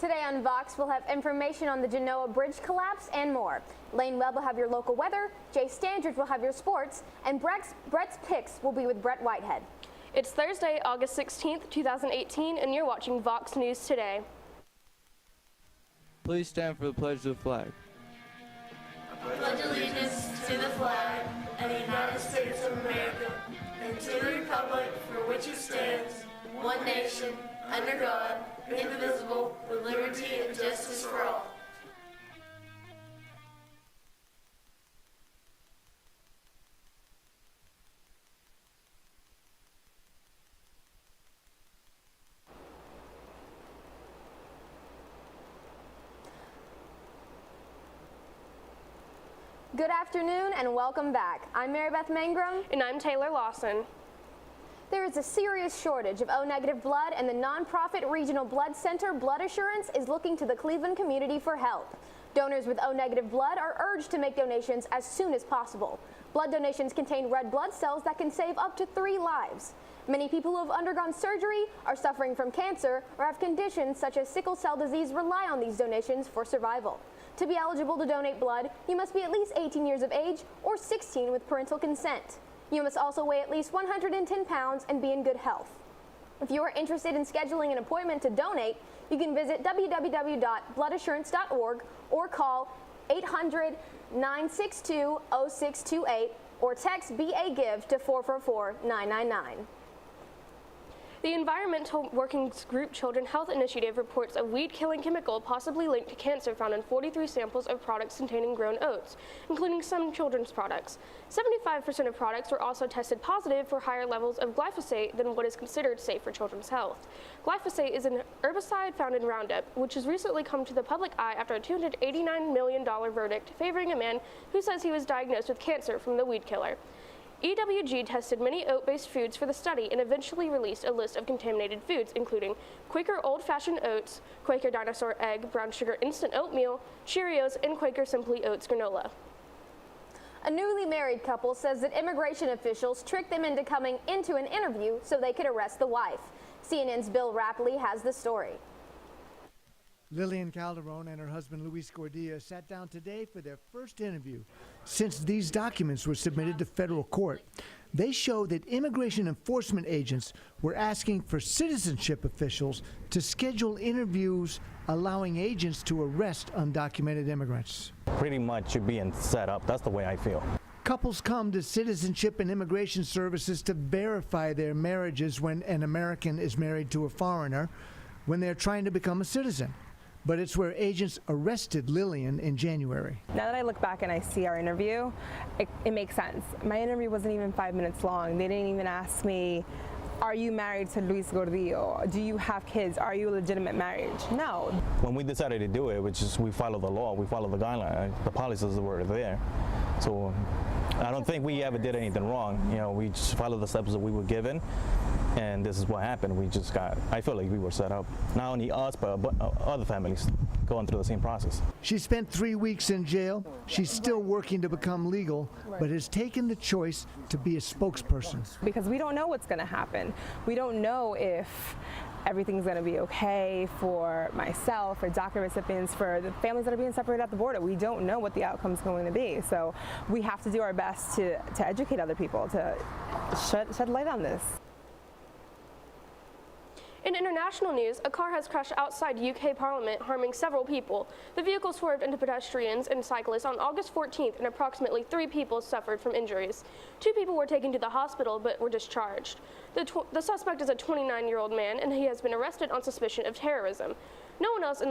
Today on VOX, we'll have information on the Genoa Bridge collapse and more. Lane Webb will have your local weather, Jay Standridge will have your sports, and Brett's picks will be with Brett Whitehead. It's Thursday, August 16th, 2018, and you're watching VOX News Today. Please stand for the pledge of the flag. I pledge allegiance to the flag of the United States of America and to the republic for which it stands, one nation, under God, indivisible, with liberty and justice for all. Good afternoon and welcome back. I'm Mary Beth Mangrum. And I'm Taylor Lawson. There is a serious shortage of O-negative blood, and the nonprofit Regional Blood Center Blood Assurance is looking to the Cleveland community for help. Donors with O-negative blood are urged to make donations as soon as possible. Blood donations contain red blood cells that can save up to 3 lives. Many people who have undergone surgery, are suffering from cancer, or have conditions such as sickle cell disease rely on these donations for survival. To be eligible to donate blood, you must be at least 18 years of age or 16 with parental consent. You must also weigh at least 110 pounds and be in good health. If you are interested in scheduling an appointment to donate, you can visit www.bloodassurance.org or call 800-962-0628 or text BA-GIVE to 444-999. The Environmental Working Group Children Health Initiative reports a weed-killing chemical possibly linked to cancer found in 43 samples of products containing grown oats, including some children's products. 75% of products were also tested positive for higher levels of glyphosate than what is considered safe for children's health. Glyphosate is an herbicide found in Roundup, which has recently come to the public eye after a $289 million verdict favoring a man who says he was diagnosed with cancer from the weed killer. EWG tested many oat-based foods for the study and eventually released a list of contaminated foods, including Quaker Old-Fashioned Oats, Quaker Dinosaur Egg, Brown Sugar Instant Oatmeal, Cheerios, and Quaker Simply Oats Granola. A newly married couple says that immigration officials tricked them into coming into an interview so they could arrest the wife. CNN's Bill Rapley has the story. Lillian Calderon and her husband Luis Gordillo sat down today for their first interview since these documents were submitted to federal court. They show that immigration enforcement agents were asking for citizenship officials to schedule interviews allowing agents to arrest undocumented immigrants. Pretty much you're being set up. That's the way I feel. Couples come to Citizenship and Immigration Services to verify their marriages when an American is married to a foreigner when they're trying to become a citizen. But it's where agents arrested Lillian in January. Now that I look back and I see our interview, it makes sense. My interview wasn't even 5 minutes long. They didn't even ask me, are you married to Luis Gordillo? Do you have kids? Are you a legitimate marriage? No. When we decided to do it, we follow the law, we follow the guidelines, the policies that were there. So I don't think we ever did anything wrong. You know, we just followed the steps that we were given. And this is what happened. I feel like we were set up. Not only us, but other families going through the same process. She spent 3 weeks in jail. She's still working to become legal, but has taken the choice to be a spokesperson. Because we don't know what's going to happen. We don't know if everything's going to be okay for myself, for DACA recipients, for the families that are being separated at the border. We don't know what the outcome's going to be. So we have to do our best to educate other people, to shed light on this. In international news, a car has crashed outside UK Parliament, harming several people. The vehicle swerved into pedestrians and cyclists on August 14th, and approximately 3 people suffered from injuries. 2 people were taken to the hospital but were discharged. The suspect is a 29-year-old man, and he has been arrested on suspicion of terrorism. No one else was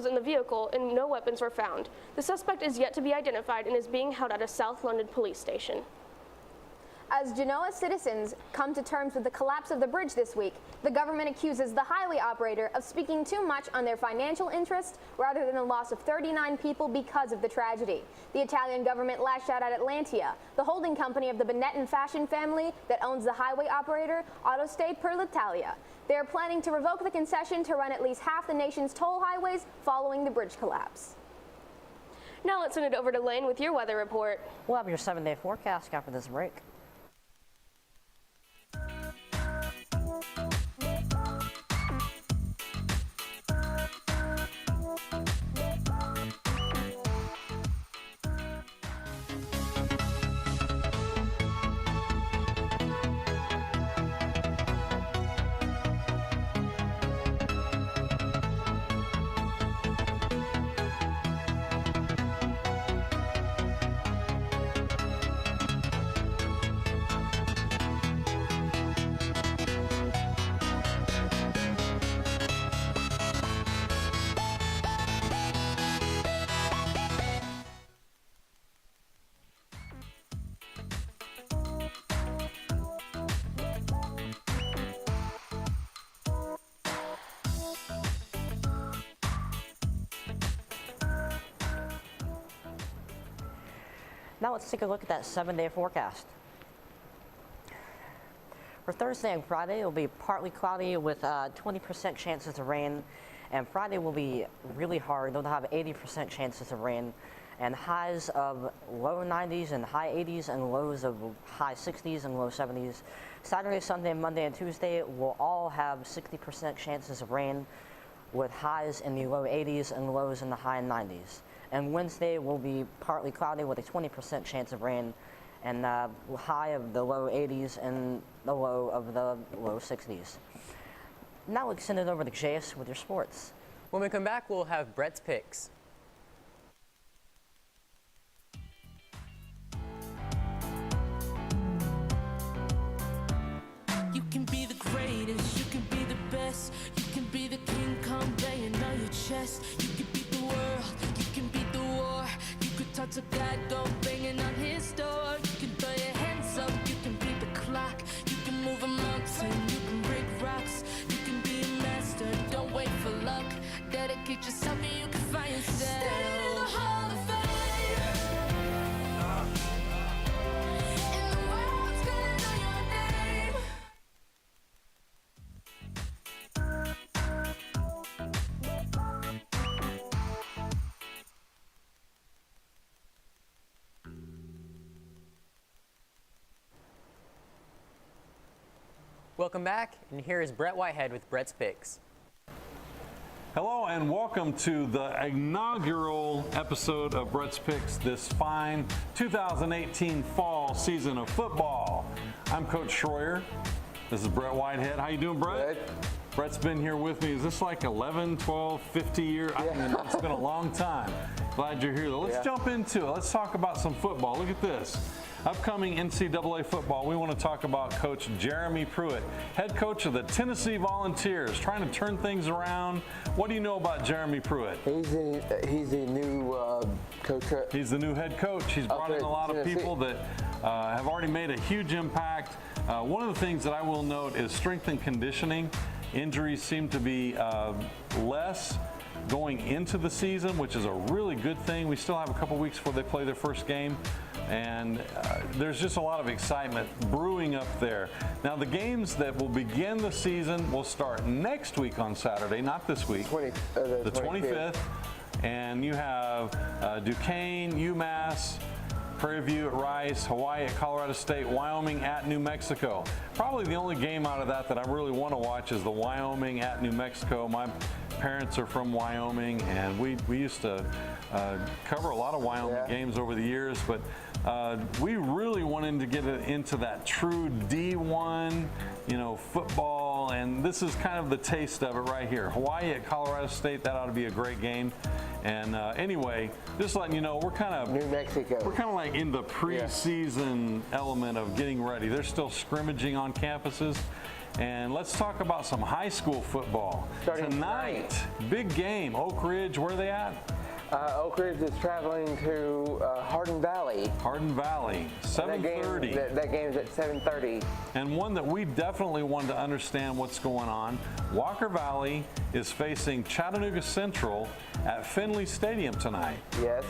in the vehicle, and no weapons were found. The suspect is yet to be identified and is being held at a South London police station. As Genoa citizens come to terms with the collapse of the bridge this week, the government accuses the highway operator of speaking too much on their financial interest rather than the loss of 39 people because of the tragedy. The Italian government lashed out at Atlantia, the holding company of the Benetton fashion family that owns the highway operator Autostrade per l'Italia. They are planning to revoke the concession to run at least half the nation's toll highways following the bridge collapse. Now let's send it over to Lane with your weather report. We'll have your 7-day forecast after this break. Now let's take a look at that 7-day forecast. For Thursday and Friday, it will be partly cloudy with 20% chances of rain, and Friday will be really hard. They'll have 80% chances of rain, and highs of low 90s and high 80s, and lows of high 60s and low 70s. Saturday, Sunday, Monday, and Tuesday will all have 60% chances of rain, with highs in the low 80s and lows in the high 90s. And Wednesday will be partly cloudy with a 20% chance of rain, and high of the low 80s and the low of the low 60s. Now let's send it over to JS with your sports. When we come back, we'll have Brett's picks. You can be the greatest, you can be the best, you can be the king, come banging on your chest. You can beat the world, you can beat the war, you could talk to God, go banging on his door. You can throw your hands up, you can beat the clock, you can move a mountain, you can break rocks, you can be a master, don't wait for luck. Dedicate yourself and you can find yourself. Stand in the Hall of Fame. And the world's gonna know your name. Welcome back, and here is Brett Whitehead with Brett's picks. Hello and welcome to the inaugural episode of Brett's Picks this fine 2018 fall season of football. I'm Coach Schroyer. This is Brett Whitehead. How you doing, Brett? Good. Brett's been here with me. Is this like 11, 12, 50 years? I mean, it's been a long time. Glad you're here, though. Let's jump into it. Let's talk about some football. Look at this. Upcoming NCAA football, we want to talk about Coach Jeremy Pruitt, head coach of the Tennessee Volunteers, trying to turn things around. What do you know about Jeremy Pruitt? He's a new coach. He's the new head coach. He's brought in a lot of people that have already made a huge impact. One of the things that I will note is strength and conditioning. Injuries seem to be less going into the season, which is a really good thing. We still have a couple weeks before they play their first game, and there's just a lot of excitement brewing up there. Now, the games that will begin the season will start next week on Saturday, not this week, the 25th. And you have Duquesne, UMass, Prairie View at Rice, Hawaii at Colorado State, Wyoming at New Mexico. Probably the only game out of that I really want to watch is the Wyoming at New Mexico. My parents are from Wyoming, and we used to cover a lot of Wyoming games over the years, but we really wanted to get into that true D1, football, and this is kind of the taste of it right here. Hawaii at Colorado State, that ought to be a great game. And anyway, just letting you know, we're kind of New Mexico. We're kind of like in the preseason element of getting ready. They're still scrimmaging on campuses. And let's talk about some high school football. Starting tonight, big game. Oak Ridge, where are they at? Oak Ridge is traveling to Hardin Valley. Hardin Valley, 7:30. That game is at 7:30. And one that we definitely wanted to understand what's going on. Walker Valley is facing Chattanooga Central at Finley Stadium tonight. Yes.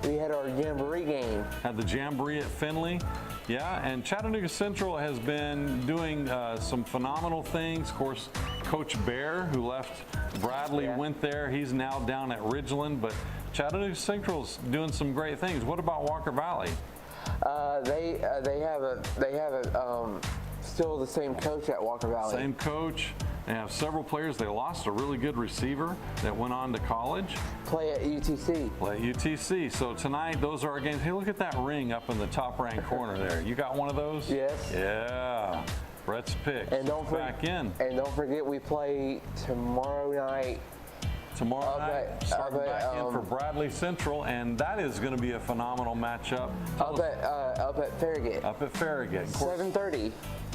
We had our Jamboree game. Had the Jamboree at Finley. Yeah, and Chattanooga Central has been doing some phenomenal things. Of course, Coach Bear, who left Bradley, went there. He's now down at Ridgeland, but Chattanooga Central's doing some great things. What about Walker Valley? They have still the same coach at Walker Valley. Same coach. They have several players. They lost a really good receiver that went on to college. Play at UTC. Play at UTC. So tonight, those are our games. Hey, look at that ring up in the top right corner there. You got one of those? Yes. Yeah. Brett's picks. And back in. And don't forget, we play tomorrow night. Tomorrow night, starting back in for Bradley Central, and that is going to be a phenomenal matchup. Up at Farragut. Up at Farragut. 7:30.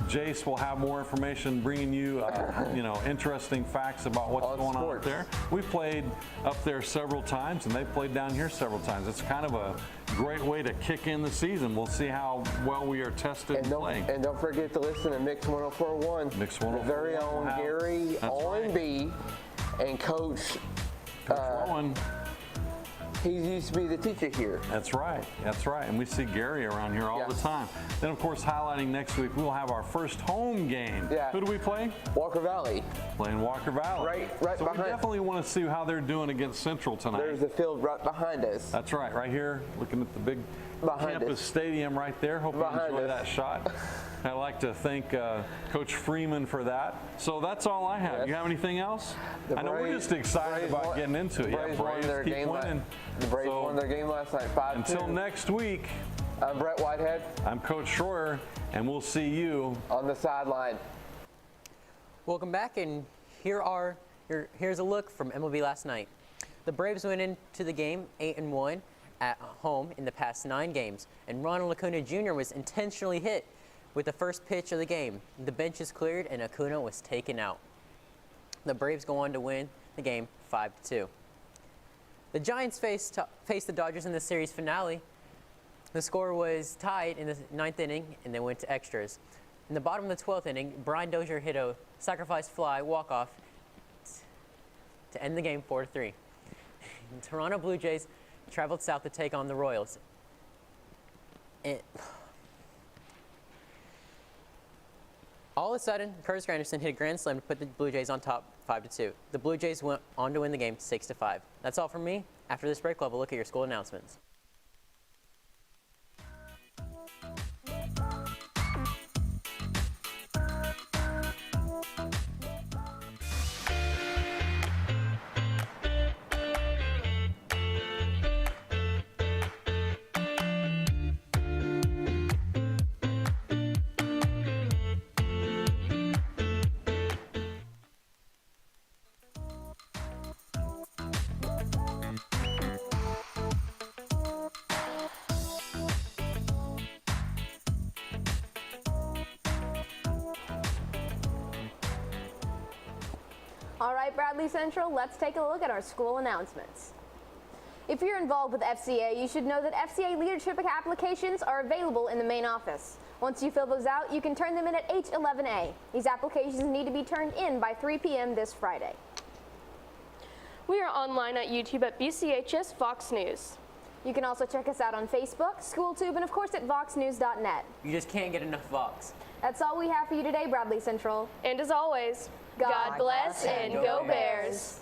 Jace will have more information, bringing you, interesting facts about what's going on up there. We played up there several times, and they played down here several times. It's kind of a great way to kick in the season. We'll see how well we are tested and playing. And don't forget to listen to Mix 104.1. Mix 104.1. The very own Gary Owen B. and Coach Rowan. He used to be the teacher here. That's right. That's right. And we see Gary around here all the time. Then, of course, highlighting next week, we'll have our first home game. Yeah. Who do we play? Walker Valley. Playing Walker Valley. Right so behind. we definitely want to see how they're doing against Central tonight. There's the field right behind us. That's right. Right here, looking at the big Behind campus us. stadium right there. Hope you Behind enjoy us. that shot. I'd like to thank Coach Freeman for that. So that's all I have. Yes. You have anything else? The I know we're Braves- just excited Braves about won- getting into it. Braves won their keep game winning. The Braves So won their game last night, 5-2. until next week, I'm Brett Whitehead I'm Coach Schroyer, and we'll see you on the sideline. Welcome back, and here's a look from MLB last night. The Braves went into the game 8-1 at home in the past 9 games, and Ronald Acuna Jr. was intentionally hit with the first pitch of the game. The bench is cleared, and Acuna was taken out. The Braves go on to win the game 5-2. The Giants faced the Dodgers in the series finale. The score was tied in the 9th inning, and they went to extras. In the bottom of the 12th inning, Brian Dozier hit a sacrifice fly walk-off to end the game 4-3. The Toronto Blue Jays traveled south to take on the Royals. All of a sudden, Curtis Granderson hit a grand slam to put the Blue Jays on top 5-2. The Blue Jays went on to win the game 6-5. That's all from me. After this break, we'll have a look at your school announcements. All right, Bradley Central, let's take a look at our school announcements. If you're involved with FCA, you should know that FCA leadership applications are available in the main office. Once you fill those out, you can turn them in at H11A. These applications need to be turned in by 3 p.m. this Friday. We are online at YouTube at BCHS VOX News. You can also check us out on Facebook, SchoolTube, and of course at voxnews.net. You just can't get enough Vox. That's all we have for you today, Bradley Central. And as always, God bless and go Bears.